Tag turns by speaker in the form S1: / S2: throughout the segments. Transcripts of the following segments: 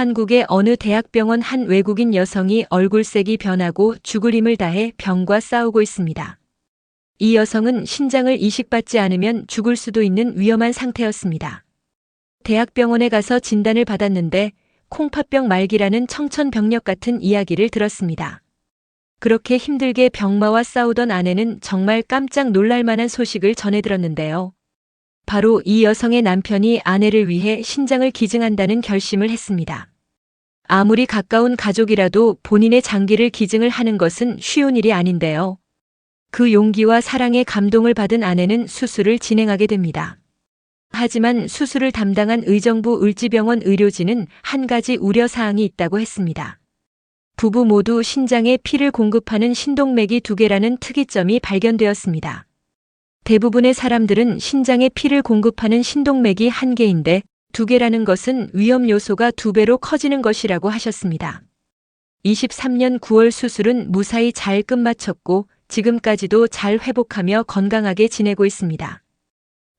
S1: 한국의 어느 대학병원 한 외국인 여성이 얼굴색이 변하고 죽을 힘을 다해 병과 싸우고 있습니다. 이 여성은 신장을 이식받지 않으면 죽을 수도 있는 위험한 상태였습니다. 대학병원에 가서 진단을 받았는데 콩팥병 말기라는 청천벽력 같은 이야기를 들었습니다. 그렇게 힘들게 병마와 싸우던 아내는 정말 깜짝 놀랄 만한 소식을 전해 들었는데요. 바로 이 여성의 남편이 아내를 위해 신장을 기증한다는 결심을 했습니다. 아무리 가까운 가족이라도 본인의 장기를 기증을 하는 것은 쉬운 일이 아닌데요. 그 용기와 사랑에 감동을 받은 아내는 수술을 진행하게 됩니다. 하지만 수술을 담당한 의정부 을지병원 의료진은 한 가지 우려사항이 있다고 했습니다. 부부 모두 신장에 피를 공급하는 신동맥이 2개라는 특이점이 발견되었습니다. 대부분의 사람들은 신장에 피를 공급하는 신동맥이 1개인데 2개라는 것은 위험 요소가 2배로 커지는 것이라고 하셨습니다. 23년 9월 수술은 무사히 잘 끝마쳤고 지금까지도 잘 회복하며 건강하게 지내고 있습니다.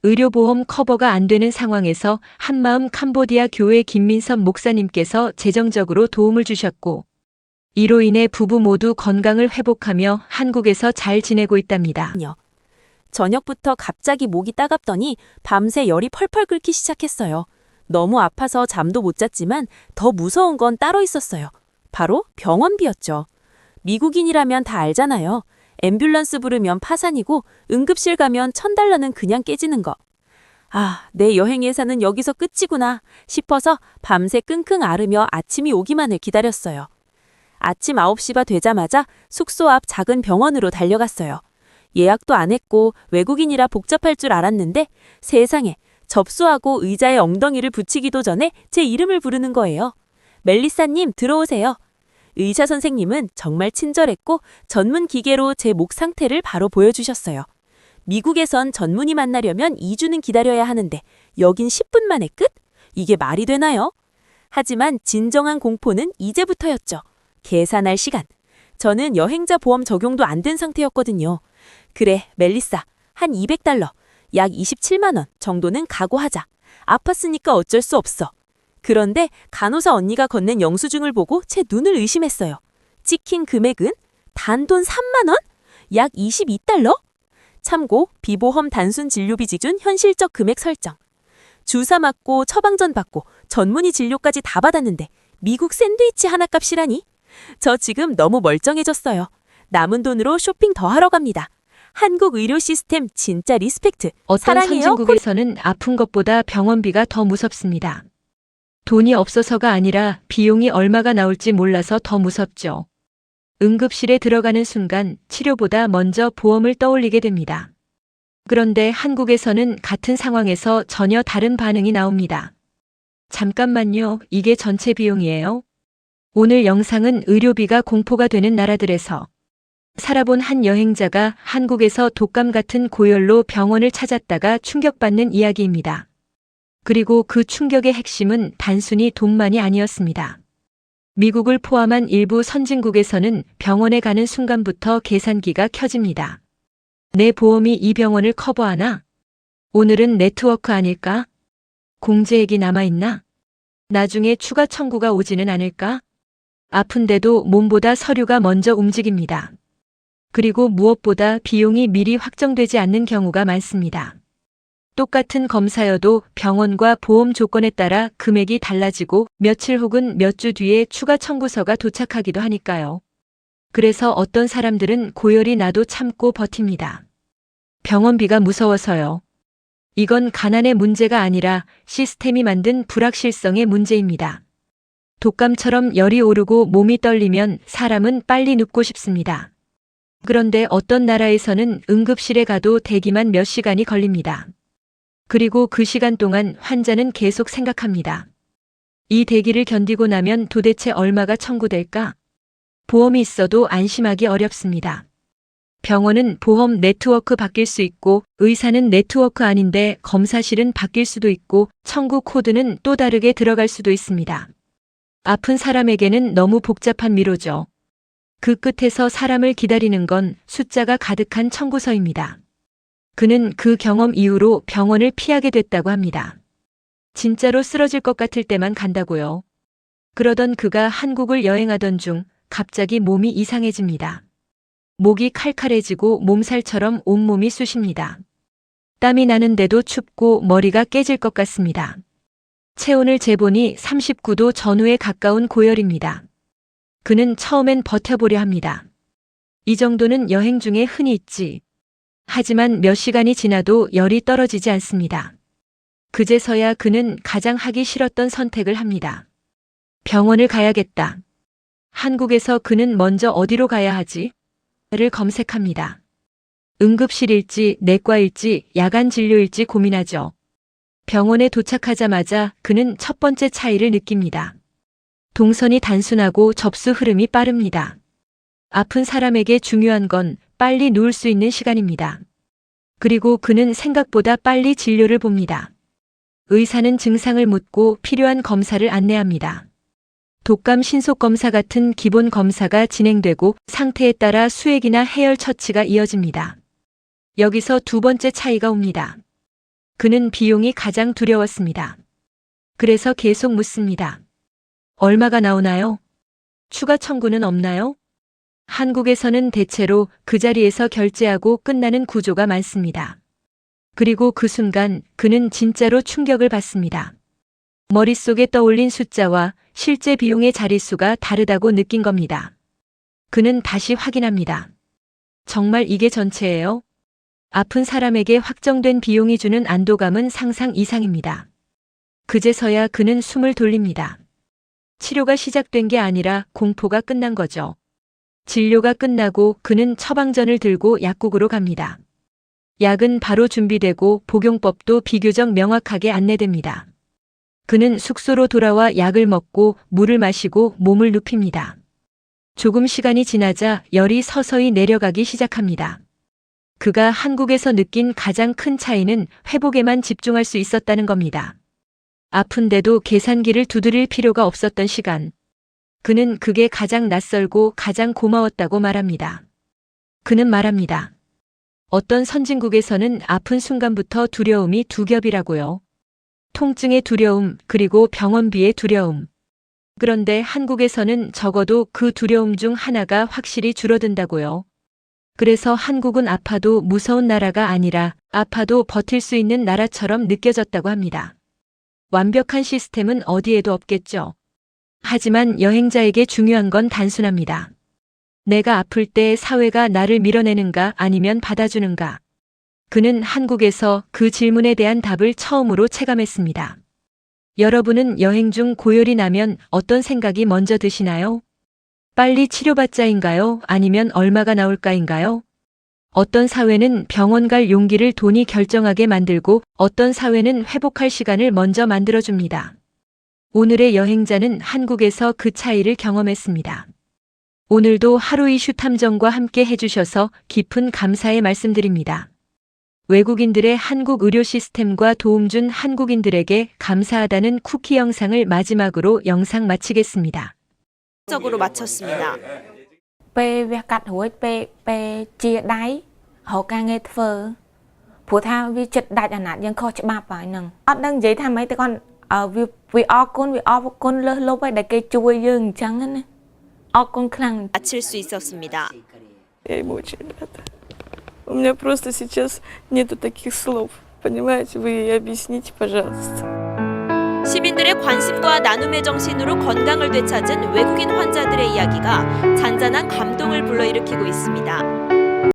S1: 의료보험 커버가 안 되는 상황에서 한마음 캄보디아 교회 김민섭 목사님께서 재정적으로 도움을 주셨고 이로 인해 부부 모두 건강을 회복하며 한국에서 잘 지내고 있답니다.
S2: 저녁부터 갑자기 목이 따갑더니 밤새 열이 펄펄 끓기 시작했어요. 너무 아파서 잠도 못 잤지만 더 무서운 건 따로 있었어요. 바로 병원비였죠. 미국인이라면 다 알잖아요. 앰뷸런스 부르면 파산이고 응급실 가면 $1,000는 그냥 깨지는 거. 아, 내 여행 예산은 여기서 끝이구나 싶어서 밤새 끙끙 앓으며 아침이 오기만을 기다렸어요. 아침 9시가 되자마자 숙소 앞 작은 병원으로 달려갔어요. 예약도 안 했고 외국인이라 복잡할 줄 알았는데 세상에 접수하고 의자에 엉덩이를 붙이기도 전에 제 이름을 부르는 거예요. 멜리사님 들어오세요. 의사 선생님은 정말 친절했고 전문 기계로 제 목 상태를 바로 보여주셨어요. 미국에선 전문의 만나려면 2주는 기다려야 하는데 여긴 10분 만에 끝? 이게 말이 되나요? 하지만 진정한 공포는 이제부터였죠. 계산할 시간. 저는 여행자 보험 적용도 안 된 상태였거든요. 그래, 멜리사. 한 $200, 약 27만 원 정도는 각오하자. 아팠으니까 어쩔 수 없어. 그런데 간호사 언니가 건넨 영수증을 보고 제 눈을 의심했어요. 찍힌 금액은 단돈 3만 원? 약 22달러? 참고 비보험 단순 진료비 기준 현실적 금액 설정. 주사 맞고 처방전 받고 전문의 진료까지 다 받았는데 미국 샌드위치 하나 값이라니? 저 지금 너무 멀쩡해졌어요. 남은 돈으로 쇼핑 더 하러 갑니다. 한국 의료 시스템 진짜 리스펙트.
S1: 어떤
S2: 사랑해요.
S1: 선진국에서는 아픈 것보다 병원비가 더 무섭습니다. 돈이 없어서가 아니라 비용이 얼마가 나올지 몰라서 더 무섭죠. 응급실에 들어가는 순간 치료보다 먼저 보험을 떠올리게 됩니다. 그런데 한국에서는 같은 상황에서 전혀 다른 반응이 나옵니다. 잠깐만요, 이게 전체 비용이에요? 오늘 영상은 의료비가 공포가 되는 나라들에서 살아본 한 여행자가 한국에서 독감 같은 고열로 병원을 찾았다가 충격받는 이야기입니다. 그리고 그 충격의 핵심은 단순히 돈만이 아니었습니다. 미국을 포함한 일부 선진국에서는 병원에 가는 순간부터 계산기가 켜집니다. 내 보험이 이 병원을 커버하나? 오늘은 네트워크 아닐까? 공제액이 남아있나? 나중에 추가 청구가 오지는 않을까? 아픈데도 몸보다 서류가 먼저 움직입니다. 그리고 무엇보다 비용이 미리 확정되지 않는 경우가 많습니다. 똑같은 검사여도 병원과 보험 조건에 따라 금액이 달라지고 며칠 혹은 몇 주 뒤에 추가 청구서가 도착하기도 하니까요. 그래서 어떤 사람들은 고열이 나도 참고 버팁니다. 병원비가 무서워서요. 이건 가난의 문제가 아니라 시스템이 만든 불확실성의 문제입니다. 독감처럼 열이 오르고 몸이 떨리면 사람은 빨리 눕고 싶습니다. 그런데 어떤 나라에서는 응급실에 가도 대기만 몇 시간이 걸립니다. 그리고 그 시간 동안 환자는 계속 생각합니다. 이 대기를 견디고 나면 도대체 얼마가 청구될까? 보험이 있어도 안심하기 어렵습니다. 병원은 보험 네트워크 바뀔 수 있고 의사는 네트워크 아닌데 검사실은 바뀔 수도 있고 청구 코드는 또 다르게 들어갈 수도 있습니다. 아픈 사람에게는 너무 복잡한 미로죠. 그 끝에서 사람을 기다리는 건 숫자가 가득한 청구서입니다. 그는 그 경험 이후로 병원을 피하게 됐다고 합니다. 진짜로 쓰러질 것 같을 때만 간다고요. 그러던 그가 한국을 여행하던 중 갑자기 몸이 이상해집니다. 목이 칼칼해지고 몸살처럼 온몸이 쑤십니다. 땀이 나는데도 춥고 머리가 깨질 것 같습니다. 체온을 재보니 39도 전후에 가까운 고열입니다. 그는 처음엔 버텨보려 합니다. 이 정도는 여행 중에 흔히 있지. 하지만 몇 시간이 지나도 열이 떨어지지 않습니다. 그제서야 그는 가장 하기 싫었던 선택을 합니다. 병원을 가야겠다. 한국에서 그는 먼저 어디로 가야 하지? 를 검색합니다. 응급실일지 내과일지 야간 진료일지 고민하죠. 병원에 도착하자마자 그는 첫 번째 차이를 느낍니다. 동선이 단순하고 접수 흐름이 빠릅니다. 아픈 사람에게 중요한 건 빨리 누울 수 있는 시간입니다. 그리고 그는 생각보다 빨리 진료를 봅니다. 의사는 증상을 묻고 필요한 검사를 안내합니다. 독감 신속 검사 같은 기본 검사가 진행되고 상태에 따라 수액이나 해열 처치가 이어집니다. 여기서 두 번째 차이가 옵니다. 그는 비용이 가장 두려웠습니다. 그래서 계속 묻습니다. 얼마가 나오나요? 추가 청구는 없나요? 한국에서는 대체로 그 자리에서 결제하고 끝나는 구조가 많습니다. 그리고 그 순간 그는 진짜로 충격을 받습니다. 머릿속에 떠올린 숫자와 실제 비용의 자릿수가 다르다고 느낀 겁니다. 그는 다시 확인합니다. 정말 이게 전체예요? 아픈 사람에게 확정된 비용이 주는 안도감은 상상 이상입니다. 그제서야 그는 숨을 돌립니다. 치료가 시작된 게 아니라 공포가 끝난 거죠. 진료가 끝나고 그는 처방전을 들고 약국으로 갑니다. 약은 바로 준비되고 복용법도 비교적 명확하게 안내됩니다. 그는 숙소로 돌아와 약을 먹고 물을 마시고 몸을 눕힙니다. 조금 시간이 지나자 열이 서서히 내려가기 시작합니다. 그가 한국에서 느낀 가장 큰 차이는 회복에만 집중할 수 있었다는 겁니다. 아픈데도 계산기를 두드릴 필요가 없었던 시간. 그는 그게 가장 낯설고 가장 고마웠다고 말합니다. 그는 말합니다. 어떤 선진국에서는 아픈 순간부터 두려움이 두 겹이라고요. 통증의 두려움, 그리고 병원비의 두려움. 그런데 한국에서는 적어도 그 두려움 중 하나가 확실히 줄어든다고요. 그래서 한국은 아파도 무서운 나라가 아니라 아파도 버틸 수 있는 나라처럼 느껴졌다고 합니다. 완벽한 시스템은 어디에도 없겠죠. 하지만 여행자에게 중요한 건 단순합니다. 내가 아플 때 사회가 나를 밀어내는가 아니면 받아주는가. 그는 한국에서 그 질문에 대한 답을 처음으로 체감했습니다. 여러분은 여행 중 고열이 나면 어떤 생각이 먼저 드시나요? 빨리 치료받자인가요? 아니면 얼마가 나올까인가요? 어떤 사회는 병원 갈 용기를 돈이 결정하게 만들고 어떤 사회는 회복할 시간을 먼저 만들어줍니다. 오늘의 여행자는 한국에서 그 차이를 경험했습니다. 오늘도 하루 이슈 탐정과 함께 해주셔서 깊은 감사의 말씀드립니다. 외국인들의 한국 의료 시스템과 도움 준 한국인들에게 감사하다는 쿠키 영상을 마지막으로 영상 마치겠습니다.
S2: 적으로 마쳤습니다.
S3: ពេលវះកាត់រួចពេលជាដៃរកការងារធ្វើព្រោះថាវាចិត្តដាច់អាណត្តិយើងខុសច្បាប់ហើយហ្នឹងអត់ដឹងនិយាយថាម៉េចតែគាត់វាអរគុណលើសលប់ហើយដែលគេជួយយើងអញ្ចឹងណាអរគុណខ្លាំង
S2: 마칠 수 있었습니다.
S4: Я ему очень рада. У меня просто сейчас нету таких слов. Понимаете, вы ей объясните, пожалуйста.
S2: 시민들의 관심과 나눔의 정신으로 건강을 되찾은 외국인 환자들의 이야기가 잔잔한 감동을 불러일으키고 있습니다.